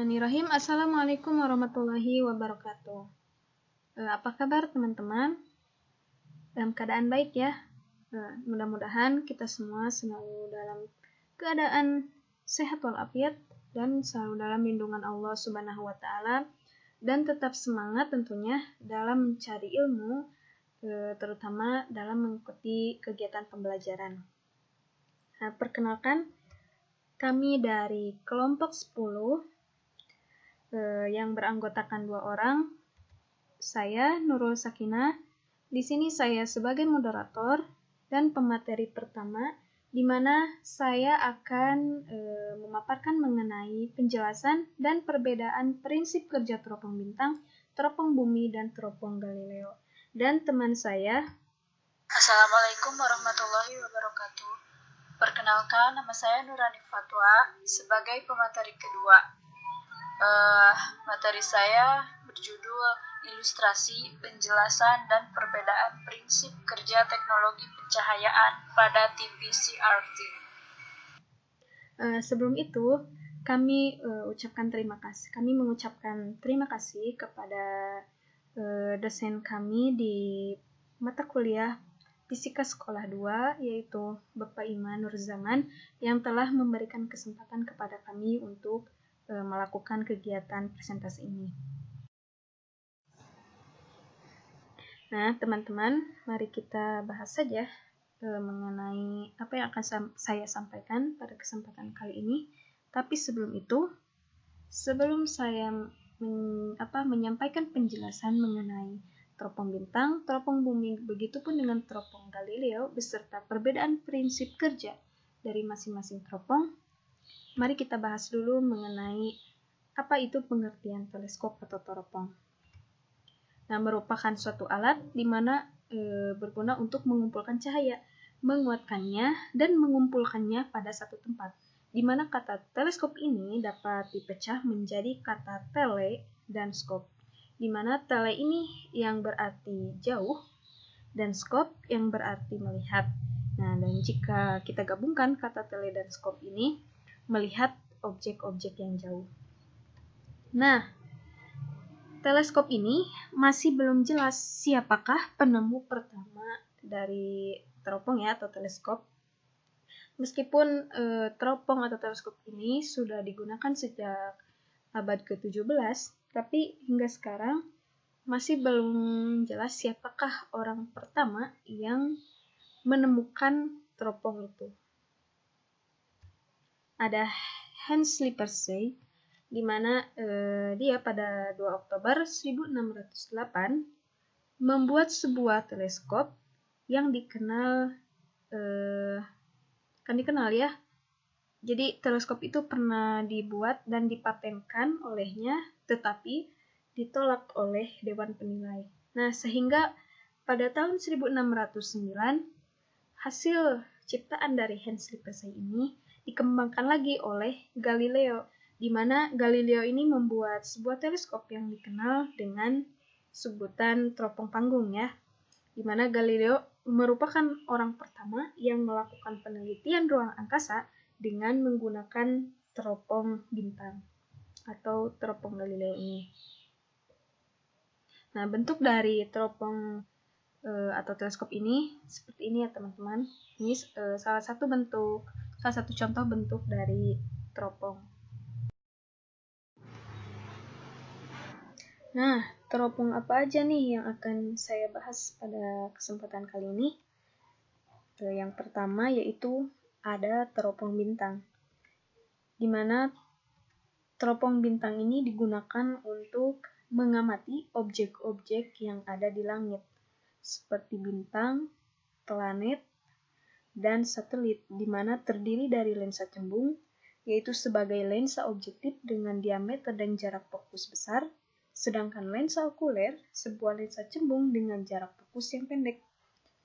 Bismillahirrahmanirrahim. Assalamualaikum warahmatullahi wabarakatuh. Apa kabar teman-teman? Dalam keadaan baik ya. Mudah-mudahan kita semua selalu dalam keadaan sehat walafiat dan selalu dalam lindungan Allah Subhanahu wa taala dan tetap semangat tentunya dalam mencari ilmu, terutama dalam mengikuti kegiatan pembelajaran. Perkenalkan, kami dari kelompok 10 yang beranggotakan 2 orang. Saya Nurul Sakinah. Di sini saya sebagai moderator dan pemateri pertama, di mana saya akan memaparkan mengenai penjelasan dan perbedaan prinsip kerja teropong bintang, teropong bumi, dan teropong Galileo. Dan teman saya. Assalamualaikum warahmatullahi wabarakatuh. Perkenalkan, nama saya Nurani Fatwa sebagai pemateri kedua. Materi saya berjudul Ilustrasi, Penjelasan, dan Perbedaan Prinsip Kerja Teknologi Pencahayaan pada TV CRT. Sebelum itu, kami mengucapkan terima kasih kepada dosen kami di mata kuliah Fisika Sekolah 2, yaitu Bapak Iman Nurzaman, yang telah memberikan kesempatan kepada kami untuk melakukan kegiatan presentasi ini. Nah, teman-teman, mari kita bahas saja mengenai apa yang akan saya sampaikan pada kesempatan kali ini. Tapi sebelum itu, sebelum saya menyampaikan penjelasan mengenai teropong bintang, teropong bumi, begitupun dengan teropong Galileo beserta perbedaan prinsip kerja dari masing-masing teropong, mari kita bahas dulu mengenai apa itu pengertian teleskop atau teropong. Nah, merupakan suatu alat di mana berguna untuk mengumpulkan cahaya, menguatkannya, dan mengumpulkannya pada satu tempat. Di mana kata teleskop ini dapat dipecah menjadi kata tele dan skop. Di mana tele ini yang berarti jauh dan skop yang berarti melihat. Nah, dan jika kita gabungkan kata tele dan skop ini, melihat objek-objek yang jauh. Nah, teleskop ini masih belum jelas siapakah penemu pertama dari teropong ya atau teleskop. Meskipun teropong atau teleskop ini sudah digunakan sejak abad ke-17, tapi hingga sekarang masih belum jelas siapakah orang pertama yang menemukan teropong itu. Ada Hans Lippershey, di mana dia pada 2 Oktober 1608 membuat sebuah teleskop yang dikenal ya. Jadi teleskop itu pernah dibuat dan dipatenkan olehnya, tetapi ditolak oleh Dewan Penilai. Nah, sehingga pada tahun 1609 hasil ciptaan dari Hans Lippershey ini dikembangkan lagi oleh Galileo, di mana Galileo ini membuat sebuah teleskop yang dikenal dengan sebutan teropong panggung ya, di mana Galileo merupakan orang pertama yang melakukan penelitian ruang angkasa dengan menggunakan teropong bintang atau teropong Galileo ini. Nah, bentuk dari teropong atau teleskop ini seperti ini ya teman-teman. Ini salah satu contoh bentuk dari teropong. Nah, teropong apa aja nih yang akan saya bahas pada kesempatan kali ini? Yang pertama yaitu ada teropong bintang, di mana teropong bintang ini digunakan untuk mengamati objek-objek yang ada di langit, seperti bintang, planet, dan satelit, di mana terdiri dari lensa cembung, yaitu sebagai lensa objektif dengan diameter dan jarak fokus besar, sedangkan lensa okuler, sebuah lensa cembung dengan jarak fokus yang pendek.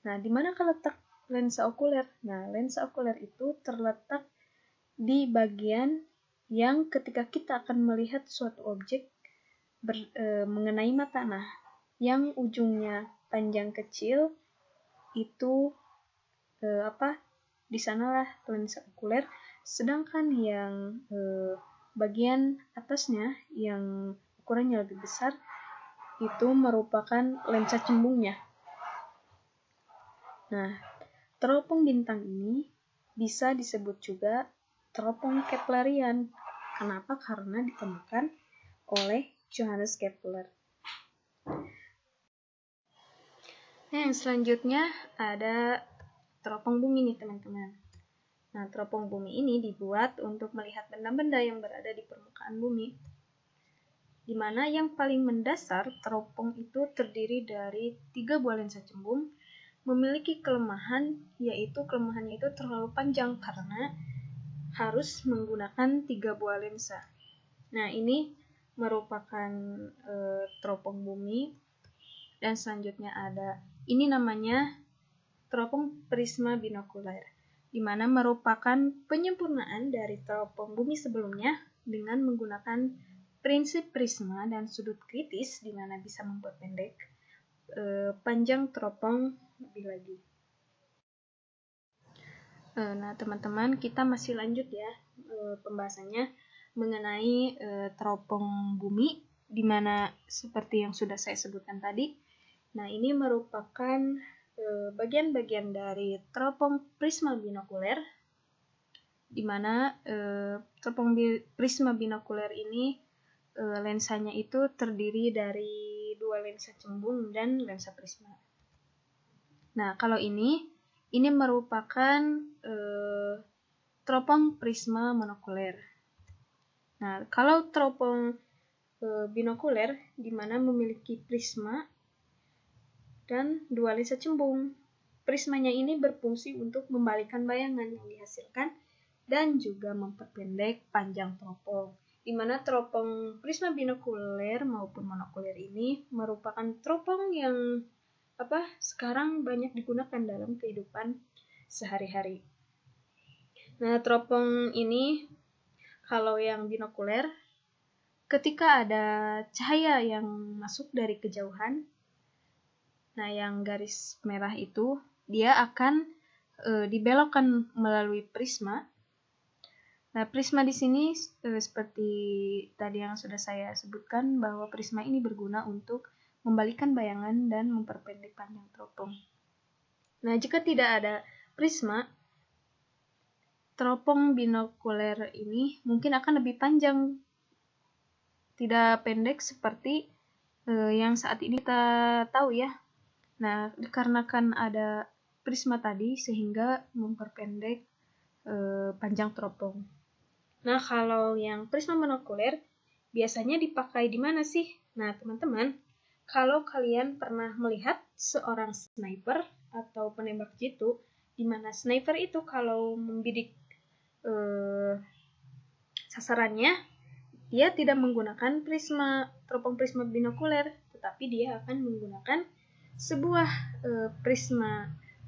Nah, di mana letak lensa okuler? Nah, lensa okuler itu terletak di bagian yang ketika kita akan melihat suatu objek mengenai mata. Nah, yang ujungnya panjang kecil itu di sanalah lensa okuler, sedangkan yang bagian atasnya yang ukurannya lebih besar itu merupakan lensa cembungnya. Nah, teropong bintang ini bisa disebut juga teropong Keplerian. Kenapa? Karena ditemukan oleh Johannes Kepler. Nah, yang selanjutnya ada teropong bumi nih teman-teman. Nah, teropong bumi ini dibuat untuk melihat benda-benda yang berada di permukaan bumi. Di mana yang paling mendasar, teropong itu terdiri dari 3 buah lensa cembung, memiliki kelemahan, yaitu kelemahannya itu terlalu panjang karena harus menggunakan 3 buah lensa. Nah, ini merupakan teropong bumi. Dan selanjutnya ada, ini namanya teropong prisma binokuler, di mana merupakan penyempurnaan dari teropong bumi sebelumnya dengan menggunakan prinsip prisma dan sudut kritis, di mana bisa memperpendek panjang teropong lebih lagi. Nah, teman-teman, kita masih lanjut ya pembahasannya mengenai teropong bumi, di mana seperti yang sudah saya sebutkan tadi. Nah, ini merupakan bagian-bagian dari teropong prisma binokuler, di mana teropong prisma binokuler ini lensanya itu terdiri dari 2 lensa cembung dan lensa prisma. Nah, kalau ini merupakan teropong prisma monokuler. Nah, kalau teropong binokuler, di mana memiliki prisma dan 2 lensa cembung. Prismanya ini berfungsi untuk membalikan bayangan yang dihasilkan dan juga memperpendek panjang teropong. Di mana teropong prisma binokuler maupun monokuler ini merupakan teropong yang sekarang banyak digunakan dalam kehidupan sehari-hari. Nah, teropong ini kalau yang binokuler, ketika ada cahaya yang masuk dari kejauhan, nah yang garis merah itu dia akan dibelokkan melalui prisma. Nah, prisma di sini seperti tadi yang sudah saya sebutkan, bahwa prisma ini berguna untuk membalikan bayangan dan memperpendek panjang teropong. Nah, jika tidak ada prisma, teropong binokuler ini mungkin akan lebih panjang, tidak pendek seperti yang saat ini kita tahu ya. Nah, dikarenakan ada prisma tadi sehingga memperpendek panjang teropong. Nah, kalau yang prisma monokuler biasanya dipakai di mana sih? Nah, teman-teman, kalau kalian pernah melihat seorang sniper atau penembak jitu, di mana sniper itu kalau membidik sasarannya, dia tidak menggunakan teropong prisma binokuler, tetapi dia akan menggunakan sebuah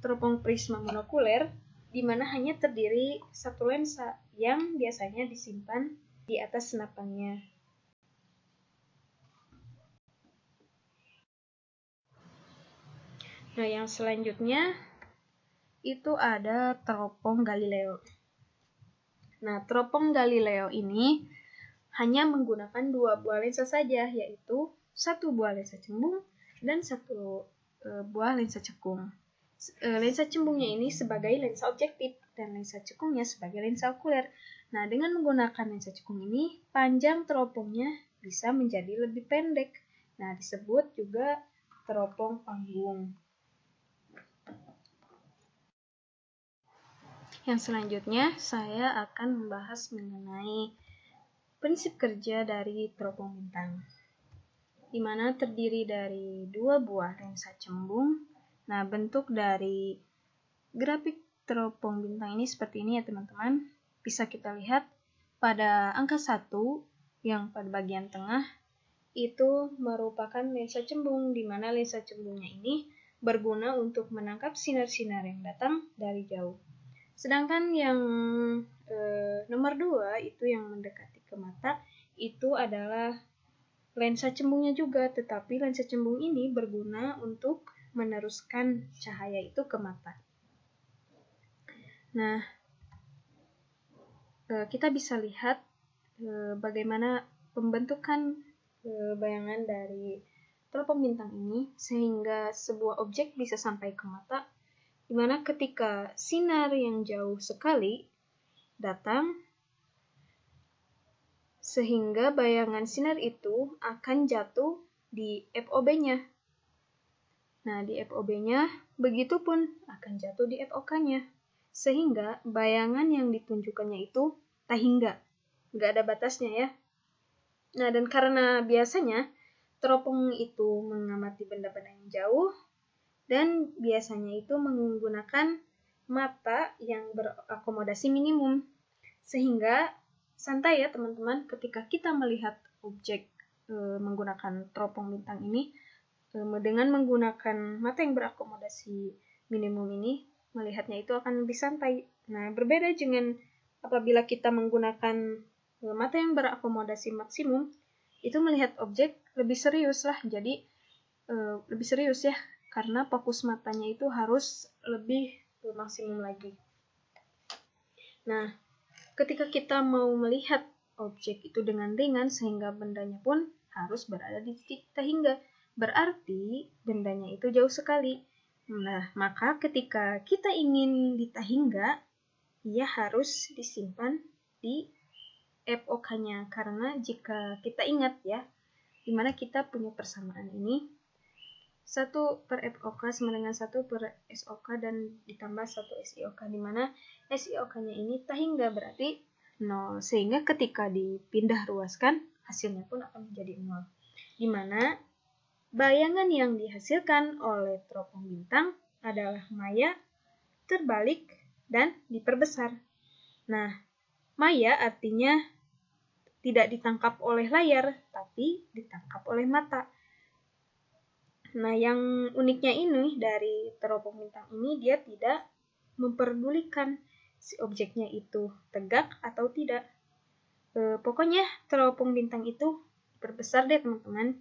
teropong prisma monokuler, di mana hanya terdiri 1 lensa yang biasanya disimpan di atas senapannya. Nah, yang selanjutnya itu ada teropong Galileo. Nah, teropong Galileo ini hanya menggunakan 2 buah lensa saja, yaitu 1 buah lensa cembung dan 1 buah lensa cekung. Lensa cembungnya ini sebagai lensa objektif dan lensa cekungnya sebagai lensa okuler. Nah, dengan menggunakan lensa cekung ini, panjang teropongnya bisa menjadi lebih pendek. Nah, disebut juga teropong panggung. Yang selanjutnya, saya akan membahas mengenai prinsip kerja dari teropong bintang, di mana terdiri dari 2 buah lensa cembung. Nah, bentuk dari grafik teropong bintang ini seperti ini ya teman-teman. Bisa kita lihat pada angka 1 yang pada bagian tengah itu merupakan lensa cembung, di mana lensa cembungnya ini berguna untuk menangkap sinar-sinar yang datang dari jauh. Sedangkan yang nomor 2 itu yang mendekati ke mata, itu adalah lensa cembungnya juga, tetapi lensa cembung ini berguna untuk meneruskan cahaya itu ke mata. Nah, kita bisa lihat bagaimana pembentukan bayangan dari teropong bintang ini sehingga sebuah objek bisa sampai ke mata, di mana ketika sinar yang jauh sekali datang, sehingga bayangan sinar itu akan jatuh di FOB-nya. Nah, di FOB-nya begitu pun akan jatuh di FOK-nya. Sehingga bayangan yang ditunjukkannya itu tak hingga. Nggak ada batasnya ya. Nah, dan karena biasanya teropong itu mengamati benda-benda yang jauh, dan biasanya itu menggunakan mata yang berakomodasi minimum. Sehingga santai ya teman-teman, ketika kita melihat objek menggunakan teropong bintang ini, dengan menggunakan mata yang berakomodasi minimum ini, melihatnya itu akan lebih santai. Nah, berbeda dengan apabila kita menggunakan mata yang berakomodasi maksimum, itu melihat objek lebih serius lah. Jadi lebih serius ya, karena fokus matanya itu harus lebih maksimum lagi. Nah, ketika kita mau melihat objek itu dengan ringan, sehingga bendanya pun harus berada di titik tak hingga. Berarti bendanya itu jauh sekali. Nah, maka ketika kita ingin di tak hingga, ia harus disimpan di FOK-nya. Karena jika kita ingat ya, dimana kita punya persamaan ini, 1 per FOK sama dengan 1 per SOK dan ditambah 1 SIOK, dimana SIOK-nya ini tak hingga berarti 0. Sehingga ketika dipindah ruaskan, hasilnya pun akan menjadi 0. Dimana bayangan yang dihasilkan oleh teropong bintang adalah maya, terbalik, dan diperbesar. Nah, maya artinya tidak ditangkap oleh layar, tapi ditangkap oleh mata. Nah, yang uniknya ini dari teropong bintang ini, dia tidak memperdulikan si objeknya itu tegak atau tidak. Pokoknya teropong bintang itu diperbesar deh teman-teman.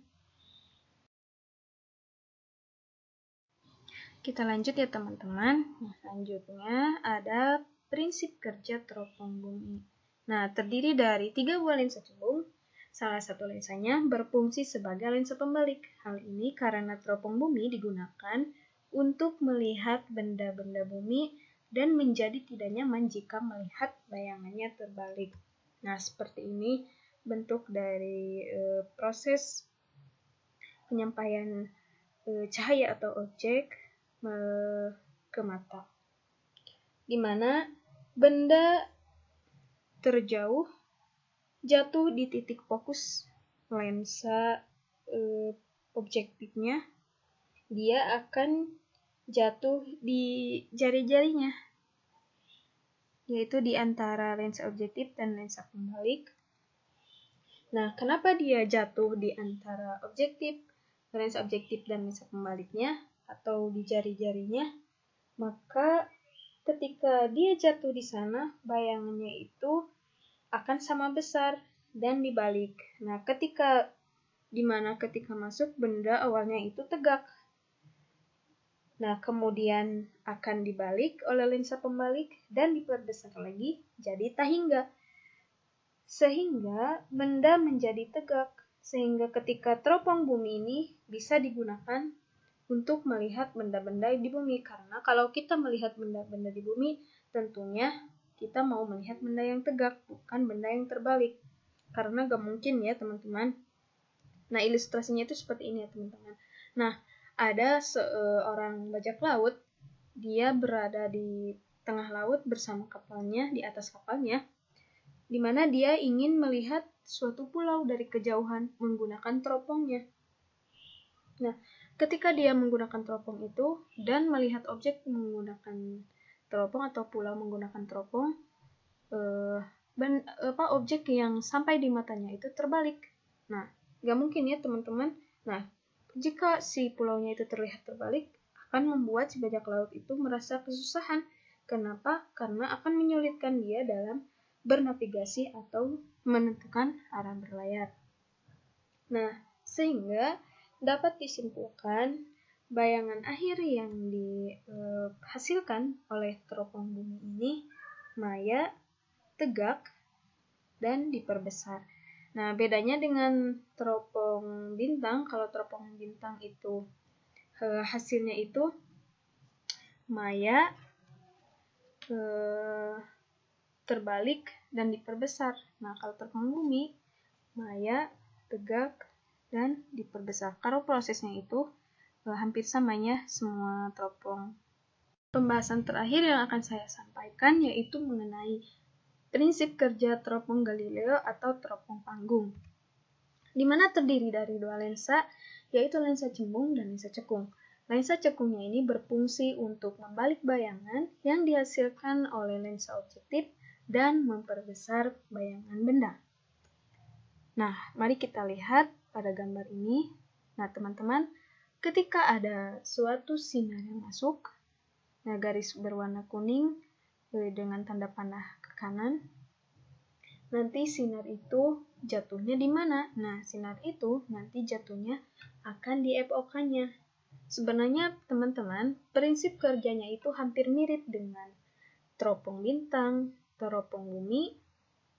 Kita lanjut ya teman-teman. Nah, selanjutnya ada prinsip kerja teropong bumi. Nah, terdiri dari 3 buah lensa cembung. Salah satu lensanya berfungsi sebagai lensa pembalik. Hal ini karena teropong bumi digunakan untuk melihat benda-benda bumi dan menjadi tidak nyaman jika melihat bayangannya terbalik. Nah, seperti ini bentuk dari proses penyampaian cahaya atau objek ke mata, di mana benda terjauh jatuh di titik fokus lensa objektifnya, dia akan jatuh di jari-jarinya, yaitu di antara lensa objektif dan lensa pembalik. Nah, kenapa dia jatuh di antara lensa objektif dan lensa pembaliknya atau di jari-jarinya? Maka ketika dia jatuh di sana, bayangannya itu akan sama besar dan dibalik. Nah, ketika masuk benda awalnya itu tegak. Nah, kemudian akan dibalik oleh lensa pembalik dan diperbesar lagi jadi tak hingga. Sehingga benda menjadi tegak. Sehingga ketika teropong bumi ini bisa digunakan untuk melihat benda-benda di bumi. Karena kalau kita melihat benda-benda di bumi, tentunya kita mau melihat benda yang tegak, bukan benda yang terbalik. Karena gak mungkin ya teman-teman. Nah, ilustrasinya itu seperti ini ya teman-teman. Nah, ada seorang bajak laut, dia berada di tengah laut bersama kapalnya, di atas kapalnya, di mana dia ingin melihat suatu pulau dari kejauhan menggunakan teropongnya. Nah, ketika dia menggunakan teropong itu dan melihat objek menggunakan teropong atau pulau menggunakan teropong, objek yang sampai di matanya itu terbalik. Nah, gak mungkin ya teman-teman. Nah, jika si pulaunya itu terlihat terbalik, akan membuat si bajak laut itu merasa kesusahan. Kenapa? Karena akan menyulitkan dia dalam bernavigasi atau menentukan arah berlayar. Nah, sehingga dapat disimpulkan bayangan akhir yang dihasilkan oleh teropong bumi ini maya, tegak, dan diperbesar. Nah, bedanya dengan teropong bintang, kalau teropong bintang itu hasilnya itu maya, terbalik, dan diperbesar. Nah, kalau teropong bumi, maya, tegak, dan diperbesar. Kalau prosesnya itu hampir samanya semua teropong. Pembahasan terakhir yang akan saya sampaikan yaitu mengenai prinsip kerja teropong Galileo atau teropong panggung, di mana terdiri dari dua lensa, yaitu lensa cembung dan lensa cekung. Lensa cekungnya ini berfungsi untuk membalik bayangan yang dihasilkan oleh lensa objektif dan memperbesar bayangan benda. Nah, mari kita lihat pada gambar ini. Nah, teman-teman, ketika ada suatu sinar yang masuk, nah garis berwarna kuning dengan tanda panah ke kanan, nanti sinar itu jatuhnya di mana? Nah, sinar itu nanti jatuhnya akan di FOK-nya. Sebenarnya, teman-teman, prinsip kerjanya itu hampir mirip dengan teropong bintang, teropong bumi.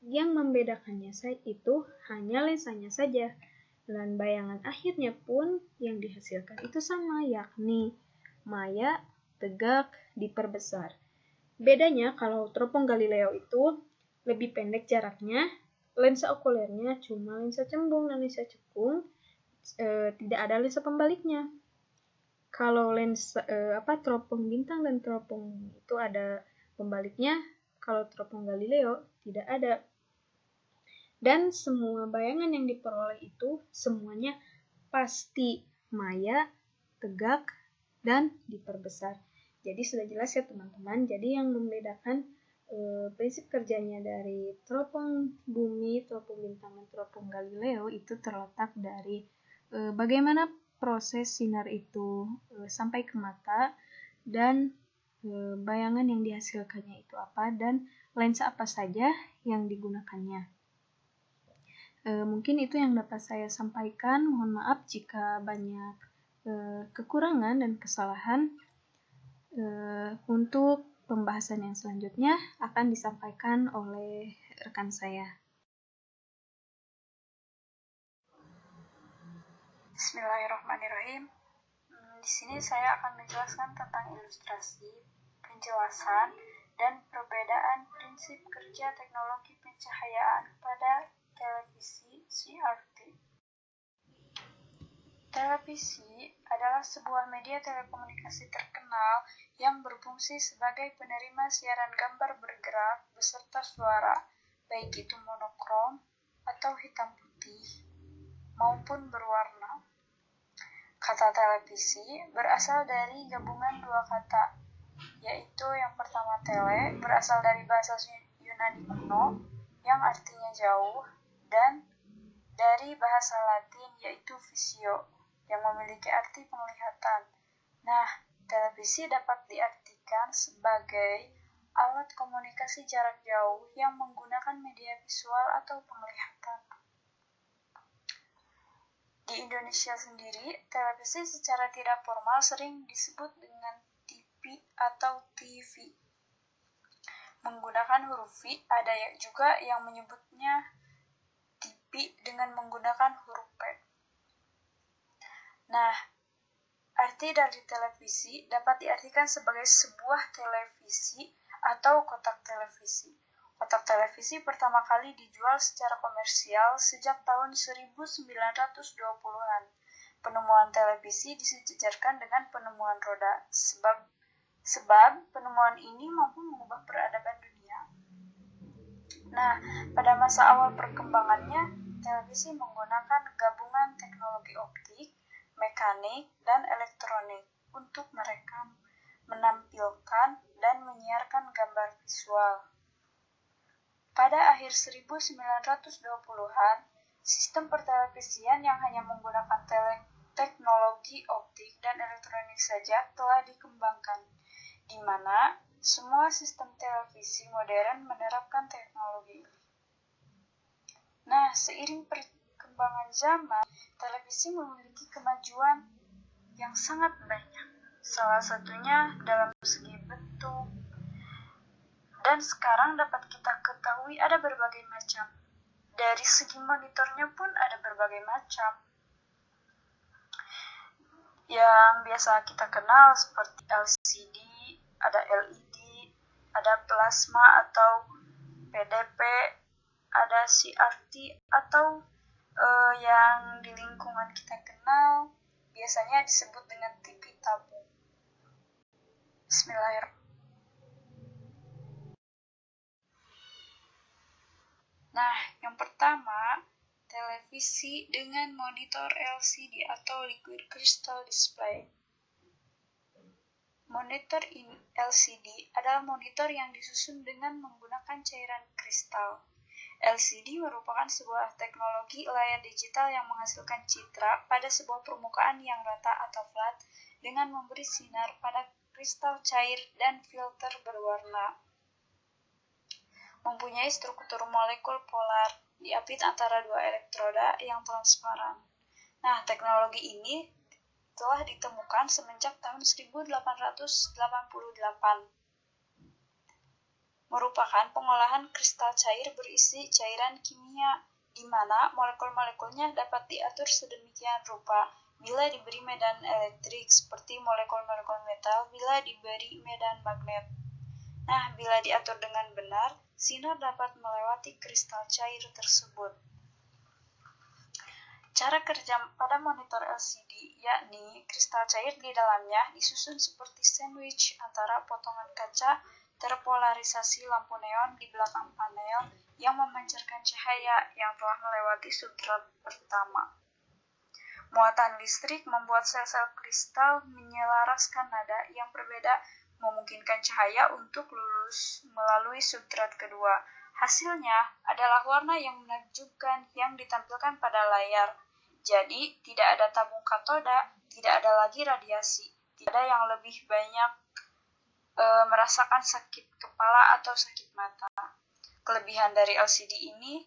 Yang membedakannya itu hanya lensanya saja. Dan bayangan akhirnya pun yang dihasilkan itu sama, yakni maya, tegak, diperbesar. Bedanya kalau teropong Galileo itu lebih pendek jaraknya, lensa okulernya cuma lensa cembung dan lensa cekung, tidak ada lensa pembaliknya. Kalau lensa teropong bintang dan teropong itu ada pembaliknya, kalau teropong Galileo tidak ada. Dan semua bayangan yang diperoleh itu semuanya pasti maya, tegak, dan diperbesar. Jadi sudah jelas ya teman-teman. Jadi yang membedakan prinsip kerjanya dari teropong bumi, teropong bintang, dan teropong Galileo itu terletak dari bagaimana proses sinar itu sampai ke mata, dan bayangan yang dihasilkannya itu apa, dan lensa apa saja yang digunakannya. Mungkin itu yang dapat saya sampaikan. Mohon maaf jika banyak kekurangan dan kesalahan. Untuk pembahasan yang selanjutnya akan disampaikan oleh rekan saya. Bismillahirrahmanirrahim. Di sini saya akan menjelaskan tentang ilustrasi, penjelasan, dan perbedaan prinsip kerja teknologi pencahayaan pada televisi CRT. Televisi adalah sebuah media telekomunikasi terkenal yang berfungsi sebagai penerima siaran gambar bergerak beserta suara, baik itu monokrom atau hitam putih, maupun berwarna. Kata televisi berasal dari gabungan dua kata, yaitu yang pertama tele, berasal dari bahasa Yunani kuno, yang artinya jauh, dan dari bahasa Latin yaitu visio, yang memiliki arti penglihatan. Nah, televisi dapat diartikan sebagai alat komunikasi jarak jauh yang menggunakan media visual atau penglihatan. Di Indonesia sendiri, televisi secara tidak formal sering disebut dengan TV atau TV. Menggunakan huruf V, ada juga yang menyebutnya TV dengan menggunakan huruf P. Nah, arti dari televisi dapat diartikan sebagai sebuah televisi atau kotak televisi. Kotak televisi pertama kali dijual secara komersial sejak tahun 1920-an. Penemuan televisi disejajarkan dengan penemuan roda, sebab penemuan ini mampu mengubah peradaban dunia. Nah, pada masa awal perkembangannya, televisi menggunakan gabungan teknologi optik, mekanik, dan elektronik untuk merekam, menampilkan, dan menyiarkan gambar visual. Pada akhir 1920-an, sistem pertelevisian yang hanya menggunakan teknologi optik dan elektronik saja telah dikembangkan, di mana semua sistem televisi modern menerapkan teknologi ini. Nah, seiring perkembangan zaman, televisi memiliki kemajuan yang sangat banyak. Salah satunya dalam segi bentuk. Dan sekarang dapat kita ketahui ada berbagai macam. Dari segi monitornya pun ada berbagai macam. Yang biasa kita kenal seperti LCD, ada LED, ada plasma atau PDP, ada CRT atau yang di lingkungan kita kenal biasanya disebut dengan TV tabung. Bismillahirrahmanirrahim. Nah, yang pertama, televisi dengan monitor LCD atau Liquid Crystal Display. Monitor LCD adalah monitor yang disusun dengan menggunakan cairan kristal. LCD merupakan sebuah teknologi layar digital yang menghasilkan citra pada sebuah permukaan yang rata atau flat dengan memberi sinar pada kristal cair dan filter berwarna. Mempunyai struktur molekul polar, diapit antara dua elektroda yang transparan. Nah, teknologi ini telah ditemukan semenjak tahun 1888. Merupakan pengolahan kristal cair berisi cairan kimia, di mana molekul-molekulnya dapat diatur sedemikian rupa bila diberi medan elektrik, seperti molekul-molekul metal bila diberi medan magnet. Nah, bila diatur dengan benar, sinar dapat melewati kristal cair tersebut. Cara kerja pada monitor LCD, yakni kristal cair di dalamnya disusun seperti sandwich antara potongan kaca terpolarisasi lampu neon di belakang panel yang memancarkan cahaya yang telah melewati substrat pertama. Muatan listrik membuat sel-sel kristal menyelaraskan nada yang berbeda, memungkinkan cahaya untuk lulus melalui substrat kedua. Hasilnya adalah warna yang menakjubkan yang ditampilkan pada layar. Jadi, tidak ada tabung katoda, tidak ada lagi radiasi, tidak ada yang lebih banyak merasakan sakit kepala atau sakit mata. Kelebihan dari LCD ini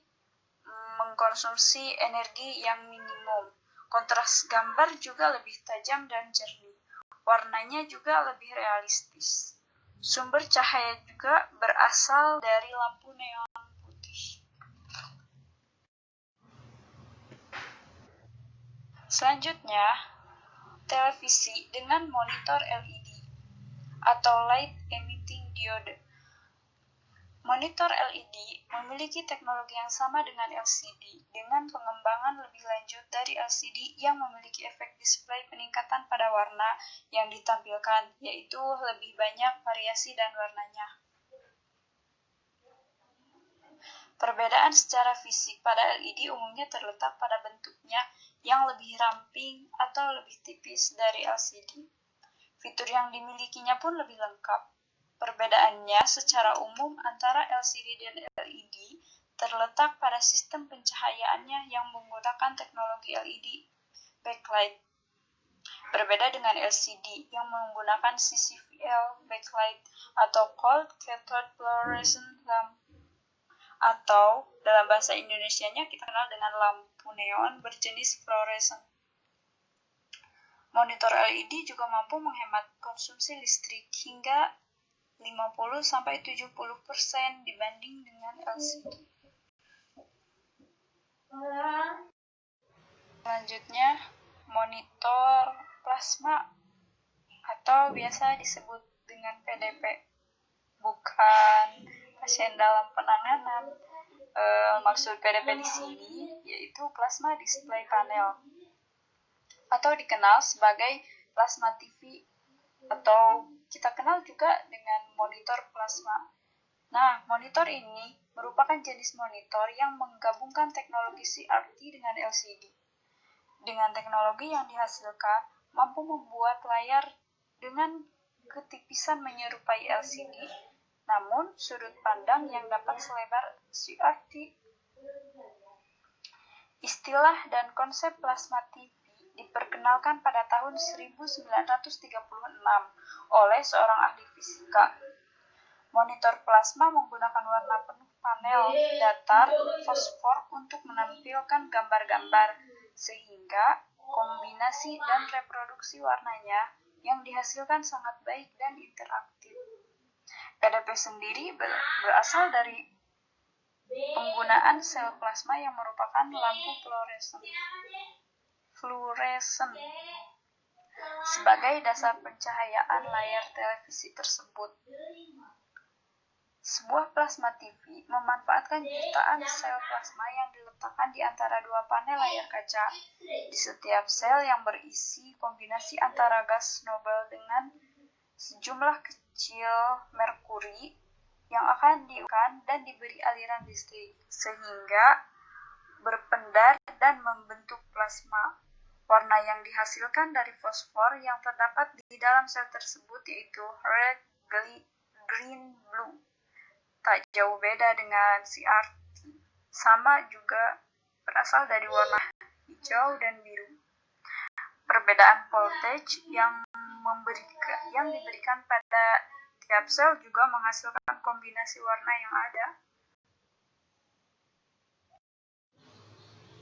mengkonsumsi energi yang minimum. Kontras gambar juga lebih tajam dan jernih. Warnanya juga lebih realistis. Sumber cahaya juga berasal dari lampu neon putih. Selanjutnya, televisi dengan monitor LED atau Light Emitting Diode. Monitor LED memiliki teknologi yang sama dengan LCD, dengan pengembangan lebih lanjut dari LCD yang memiliki efek display peningkatan pada warna yang ditampilkan, yaitu lebih banyak variasi dan warnanya. Perbedaan secara fisik pada LED umumnya terletak pada bentuknya yang lebih ramping atau lebih tipis dari LCD. Fitur yang dimilikinya pun lebih lengkap. Perbedaannya secara umum antara LCD dan LED terletak pada sistem pencahayaannya yang menggunakan teknologi LED backlight. Berbeda dengan LCD yang menggunakan CCVL backlight atau Cold Cathode Fluorescent Lamp, atau dalam bahasa Indonesianya kita kenal dengan lampu neon berjenis fluorescent. Monitor LED juga mampu menghemat konsumsi listrik hingga 50-70% dibanding dengan LCD. Selanjutnya, monitor plasma atau biasa disebut dengan PDP. Bukan pasien dalam penanganan. Maksud PDP di sini yaitu plasma display panel, atau dikenal sebagai plasma TV, atau kita kenal juga dengan monitor plasma. Nah, monitor ini merupakan jenis monitor yang menggabungkan teknologi CRT dengan LCD. Dengan teknologi yang dihasilkan, mampu membuat layar dengan ketipisan menyerupai LCD, namun sudut pandang yang dapat selebar CRT. Istilah dan konsep plasma TV diperkenalkan pada tahun 1936 oleh seorang ahli fisika. Monitor plasma menggunakan warna penuh panel datar fosfor untuk menampilkan gambar-gambar, sehingga kombinasi dan reproduksi warnanya yang dihasilkan sangat baik dan interaktif. PDP sendiri berasal dari Penggunaan sel plasma yang merupakan lampu fluoresen sebagai dasar pencahayaan layar televisi tersebut. Sebuah plasma TV memanfaatkan jutaan sel plasma yang diletakkan di antara dua panel layar kaca. Di setiap sel yang berisi kombinasi antara gas Nobel dengan sejumlah kecil merkuri yang akan diukan dan diberi aliran listrik, sehingga berpendar dan membentuk plasma. Warna yang dihasilkan dari fosfor yang terdapat di dalam sel tersebut yaitu red, green, blue. Tak jauh beda dengan CRT, sama juga berasal dari warna hijau dan biru. Perbedaan voltage yang diberikan pada tiap sel juga menghasilkan kombinasi warna yang ada.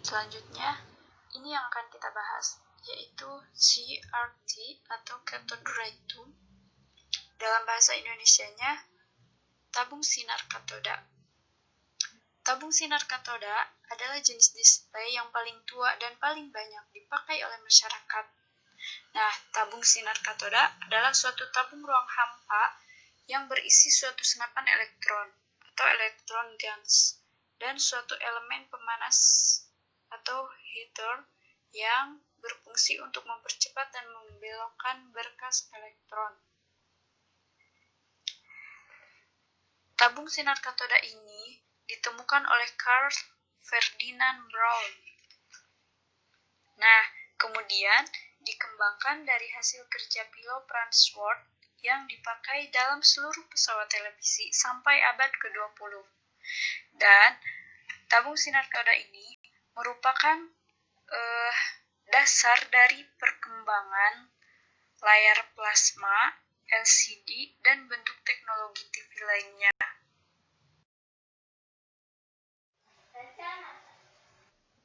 Selanjutnya, ini yang akan kita bahas, yaitu CRT atau cathode ray tube. Dalam bahasa Indonesianya, tabung sinar katoda. Tabung sinar katoda adalah jenis display yang paling tua dan paling banyak dipakai oleh masyarakat. Nah, tabung sinar katoda adalah suatu tabung ruang hampa yang berisi suatu senapan elektron atau elektron guns dan suatu elemen pemanas atau heater yang berfungsi untuk mempercepat dan membelokkan berkas elektron. Tabung sinar katoda ini ditemukan oleh Carl Ferdinand Braun. Nah, kemudian dikembangkan dari hasil kerja Philo Farnsworth yang dipakai dalam seluruh pesawat televisi sampai abad ke-20. Dan tabung sinar katoda ini merupakan dasar dari perkembangan layar plasma, LCD, dan bentuk teknologi TV lainnya.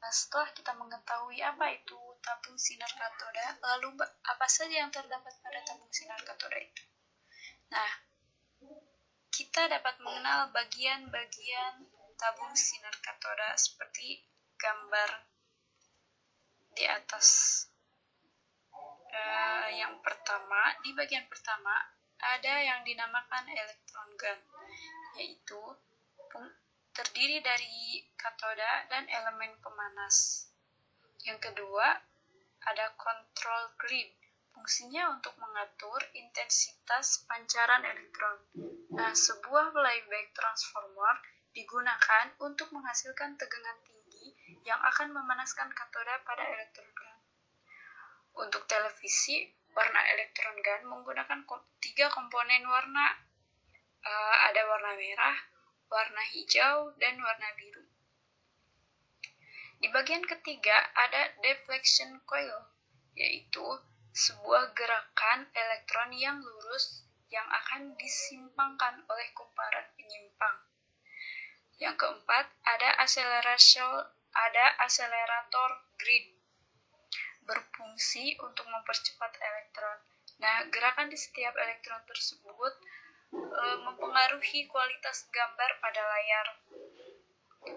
Setelah kita mengetahui apa itu tabung sinar katoda, lalu apa saja yang terdapat pada tabung sinar katoda itu? Nah, kita dapat mengenal bagian-bagian tabung sinar katoda seperti gambar di atas. Yang pertama, di bagian pertama ada yang dinamakan elektron gun, yaitu terdiri dari katoda dan elemen pemanas. Yang kedua, ada control grid. Fungsinya untuk mengatur intensitas pancaran elektron. Nah, sebuah flyback transformer digunakan untuk menghasilkan tegangan tinggi yang akan memanaskan katoda pada elektron gun. Untuk televisi, warna elektron gun menggunakan 3 komponen warna. Ada warna merah, warna hijau, dan warna biru. Di bagian ketiga ada deflection coil, yaitu sebuah gerakan elektron yang lurus yang akan disimpangkan oleh kumparan penyimpang. Yang keempat ada acelerator grid, berfungsi untuk mempercepat elektron. Nah, gerakan di setiap elektron tersebut mempengaruhi kualitas gambar pada layar,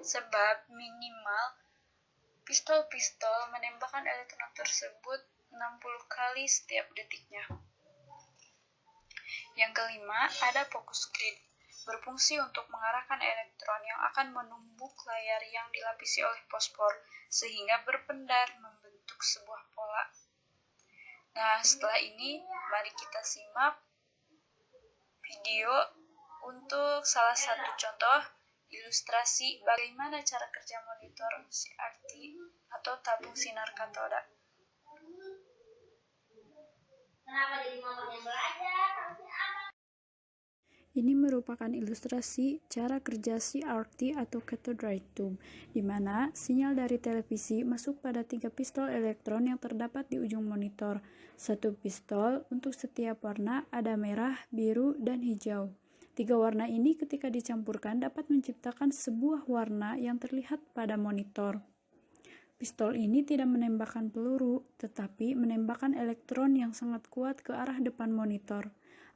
sebab minimal pistol menembakkan elektron tersebut 60 kali setiap detiknya. Yang kelima, ada focus grid, berfungsi untuk mengarahkan elektron yang akan menumbuk layar yang dilapisi oleh fosfor, sehingga berpendar membentuk sebuah pola. Nah, setelah ini, mari kita simak video untuk salah satu contoh ilustrasi bagaimana cara kerja monitor CRT atau tabung sinar katoda. Ini merupakan ilustrasi cara kerja CRT atau cathode ray tube, di mana sinyal dari televisi masuk pada 3 pistol elektron yang terdapat di ujung monitor. 1 pistol untuk setiap warna, ada merah, biru, dan hijau. 3 warna ini ketika dicampurkan dapat menciptakan sebuah warna yang terlihat pada monitor. Pistol ini tidak menembakkan peluru, tetapi menembakkan elektron yang sangat kuat ke arah depan monitor.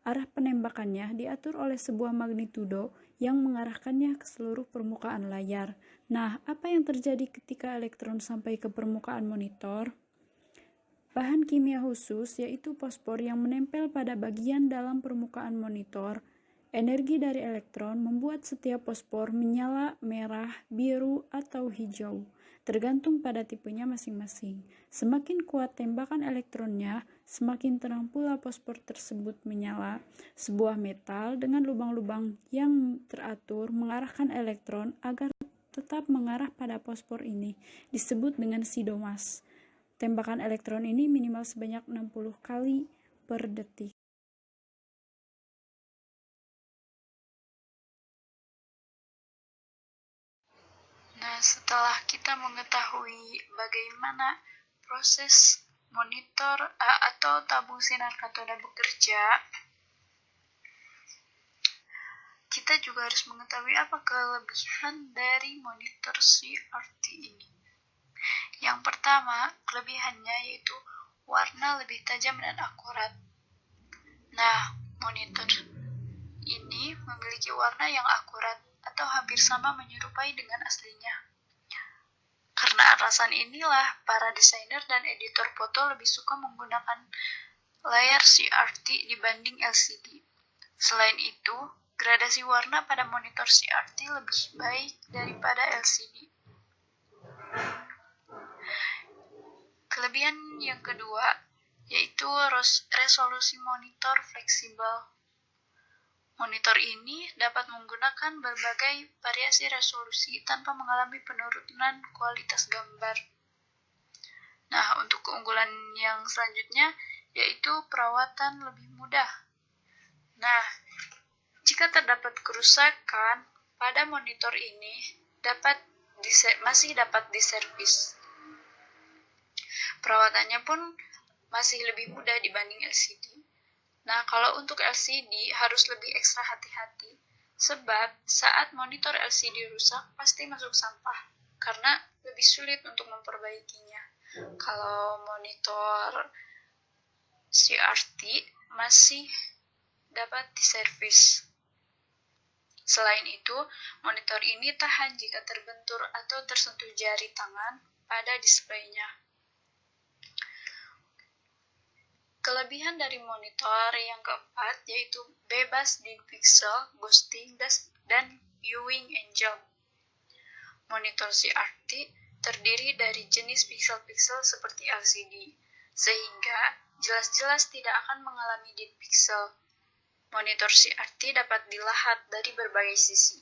arah penembakannya diatur oleh sebuah magnitudo yang mengarahkannya ke seluruh permukaan layar. Nah, apa yang terjadi ketika elektron sampai ke permukaan monitor? Bahan kimia khusus, yaitu fosfor yang menempel pada bagian dalam permukaan monitor. Energi dari elektron membuat setiap fosfor menyala merah, biru, atau hijau, tergantung pada tipenya masing-masing. Semakin kuat tembakan elektronnya, semakin terang pula fosfor tersebut menyala. Sebuah metal dengan lubang-lubang yang teratur mengarahkan elektron agar tetap mengarah pada fosfor ini, disebut dengan sidomas. Tembakan elektron ini minimal sebanyak 60 kali per detik. Nah, setelah kita mengetahui bagaimana proses monitor atau tabung sinar katoda bekerja, kita juga harus mengetahui apa kelebihan dari monitor CRT ini. Yang pertama, kelebihannya yaitu warna lebih tajam dan akurat. Nah, monitor ini memiliki warna yang akurat atau hampir sama menyerupai dengan aslinya. Karena alasan inilah, para desainer dan editor foto lebih suka menggunakan layar CRT dibanding LCD. Selain itu, gradasi warna pada monitor CRT lebih baik daripada LCD. Kelebihan yang kedua yaitu resolusi monitor fleksibel. Monitor ini dapat menggunakan berbagai variasi resolusi tanpa mengalami penurunan kualitas gambar. Nah, untuk keunggulan yang selanjutnya yaitu perawatan lebih mudah. Nah, jika terdapat kerusakan pada monitor ini masih dapat diservis. Perawatannya pun masih lebih mudah dibanding LCD. Nah, kalau untuk LCD harus lebih ekstra hati-hati, sebab saat monitor LCD rusak pasti masuk sampah, karena lebih sulit untuk memperbaikinya. Kalau monitor CRT masih dapat diservis. Selain itu, monitor ini tahan jika terbentur atau tersentuh jari tangan pada displaynya. Kelebihan dari monitor yang keempat yaitu bebas din pixel, ghosting, dan viewing angle. Monitor CRT terdiri dari jenis pixel-pixel seperti LCD, sehingga jelas-jelas tidak akan mengalami din pixel. Monitor CRT dapat dilihat dari berbagai sisi,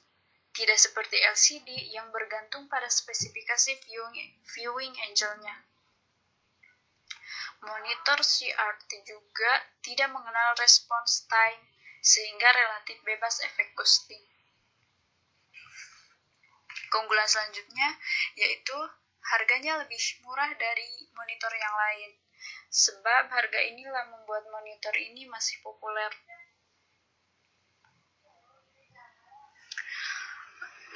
tidak seperti LCD yang bergantung pada spesifikasi viewing angle-nya. Monitor CRT juga tidak mengenal response time, sehingga relatif bebas efek ghosting. Keunggulan selanjutnya yaitu harganya lebih murah dari monitor yang lain, sebab harga inilah membuat monitor ini masih populer.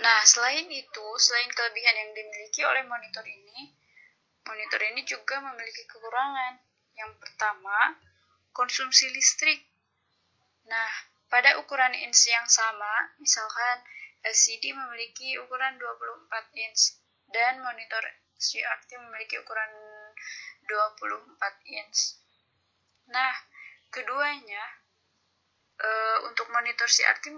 Nah, selain kelebihan yang dimiliki oleh monitor ini juga memiliki kekurangan. Yang pertama, konsumsi listrik. Nah, pada ukuran inch yang sama, misalkan LCD memiliki ukuran 24 inch dan monitor CRT memiliki ukuran 24 inch. Nah, keduanya untuk monitor CRT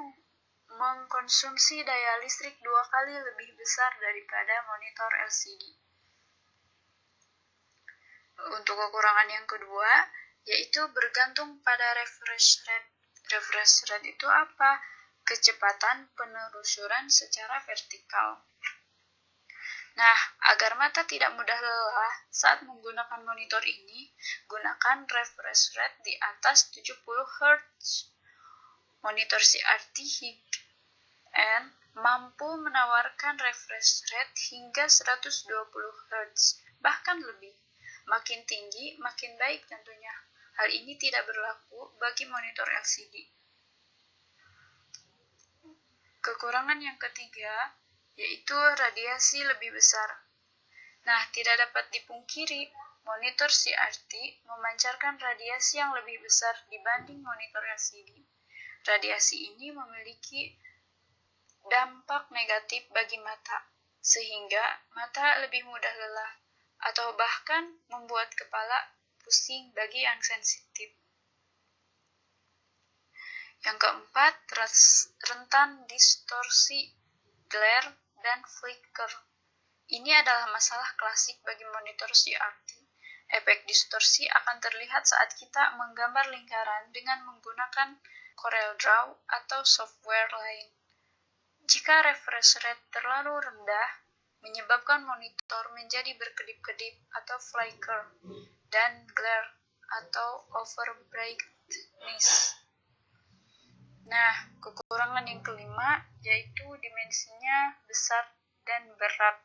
mengkonsumsi daya listrik 2 kali lebih besar daripada monitor LCD. Untuk kekurangan yang kedua, yaitu bergantung pada refresh rate. Refresh rate itu apa? Kecepatan penelusuran secara vertikal. Nah, agar mata tidak mudah lelah saat menggunakan monitor ini, gunakan refresh rate di atas 70 Hz. Monitor CRT high-end mampu menawarkan refresh rate hingga 120 Hz, bahkan lebih. Makin tinggi, makin baik tentunya. Hal ini tidak berlaku bagi monitor LCD. Kekurangan yang ketiga yaitu radiasi lebih besar. Nah, tidak dapat dipungkiri Monitor CRT memancarkan radiasi yang lebih besar dibanding monitor LCD. Radiasi ini memiliki dampak negatif bagi mata, sehingga mata lebih mudah lelah atau bahkan membuat kepala pusing bagi yang sensitif. Yang keempat, rentan distorsi, glare, dan flicker. Ini adalah masalah klasik bagi monitor CRT. Efek distorsi akan terlihat saat kita menggambar lingkaran dengan menggunakan CorelDRAW atau software lain. Jika refresh rate terlalu rendah, menyebabkan monitor menjadi berkedip-kedip atau flicker, dan glare atau overbrightness. Nah, kekurangan yang kelima yaitu dimensinya besar dan berat.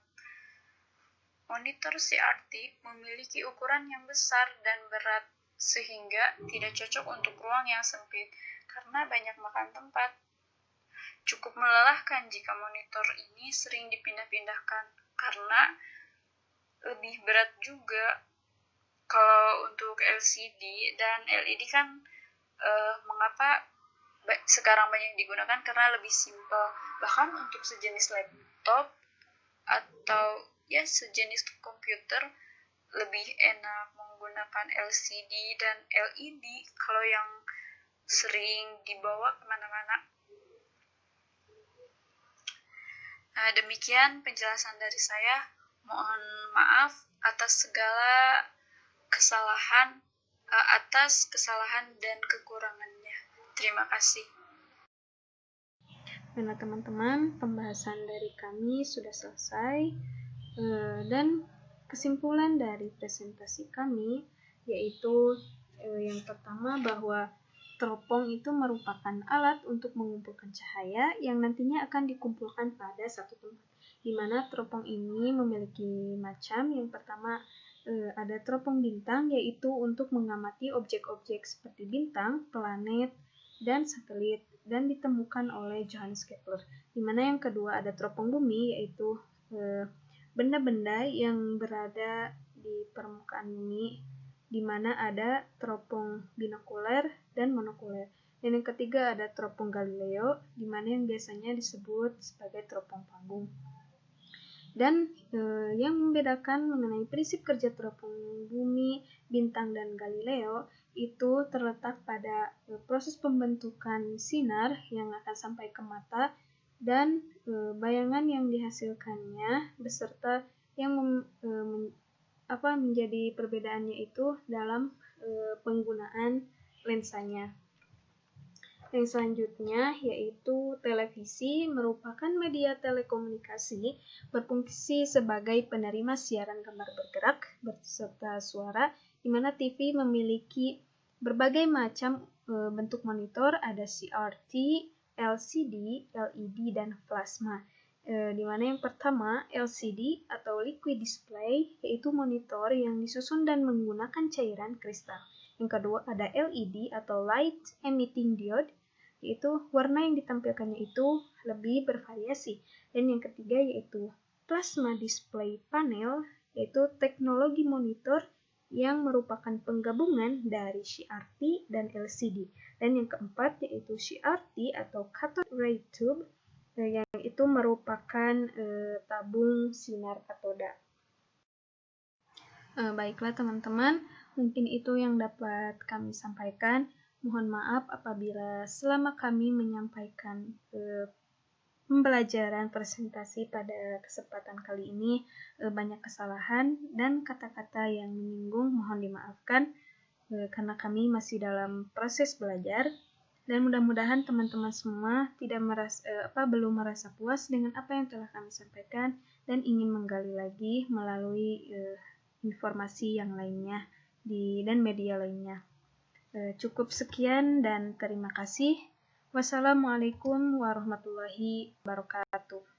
Monitor CRT memiliki ukuran yang besar dan berat, sehingga tidak cocok untuk ruang yang sempit karena banyak makan tempat. Cukup melelahkan jika monitor ini sering dipindah-pindahkan, karena lebih berat juga. Kalau untuk LCD dan LED kan mengapa sekarang banyak digunakan karena lebih simpel. Bahkan untuk sejenis laptop atau sejenis komputer lebih enak menggunakan LCD dan LED kalau yang sering dibawa kemana-mana. Nah, demikian penjelasan dari saya. Mohon maaf atas segala kesalahan dan kekurangannya. Terima kasih. Nah, teman-teman, pembahasan dari kami sudah selesai. Dan kesimpulan dari presentasi kami yaitu yang pertama bahwa teropong itu merupakan alat untuk mengumpulkan cahaya yang nantinya akan dikumpulkan pada satu tempat, di mana teropong ini memiliki macam. Yang pertama ada teropong bintang, yaitu untuk mengamati objek-objek seperti bintang, planet, dan satelit, dan ditemukan oleh Johannes Kepler. Di mana yang kedua ada teropong bumi, yaitu benda-benda yang berada di permukaan bumi, di mana ada teropong binokuler dan monokuler. Dan yang ketiga ada teropong Galileo, di mana yang biasanya disebut sebagai teropong panggung. Dan yang membedakan mengenai prinsip kerja teropong bumi, bintang, dan Galileo itu terletak pada proses pembentukan sinar yang akan sampai ke mata dan bayangan yang dihasilkannya beserta yang menjadi perbedaannya itu dalam penggunaan lensanya. Yang selanjutnya yaitu televisi merupakan media telekomunikasi berfungsi sebagai penerima siaran gambar bergerak beserta suara, di mana TV memiliki berbagai macam bentuk monitor, ada CRT, LCD, LED, dan plasma. Di mana yang pertama LCD atau liquid display, yaitu monitor yang disusun dan menggunakan cairan kristal. Yang kedua ada LED atau light emitting diode, yaitu warna yang ditampilkannya itu lebih bervariasi. Dan yang ketiga yaitu plasma display panel, yaitu teknologi monitor yang merupakan penggabungan dari CRT dan LCD. Dan yang keempat yaitu CRT atau cathode ray tube, yang itu merupakan tabung sinar katoda. Baiklah teman-teman, mungkin itu yang dapat kami sampaikan. Mohon maaf apabila selama kami menyampaikan pembelajaran presentasi pada kesempatan kali ini banyak kesalahan dan kata-kata yang menyinggung, mohon dimaafkan karena kami masih dalam proses belajar. Dan mudah-mudahan teman-teman semua belum merasa puas dengan apa yang telah kami sampaikan dan ingin menggali lagi melalui informasi yang lainnya dan media lainnya. Cukup sekian dan terima kasih. Wassalamualaikum warahmatullahi wabarakatuh.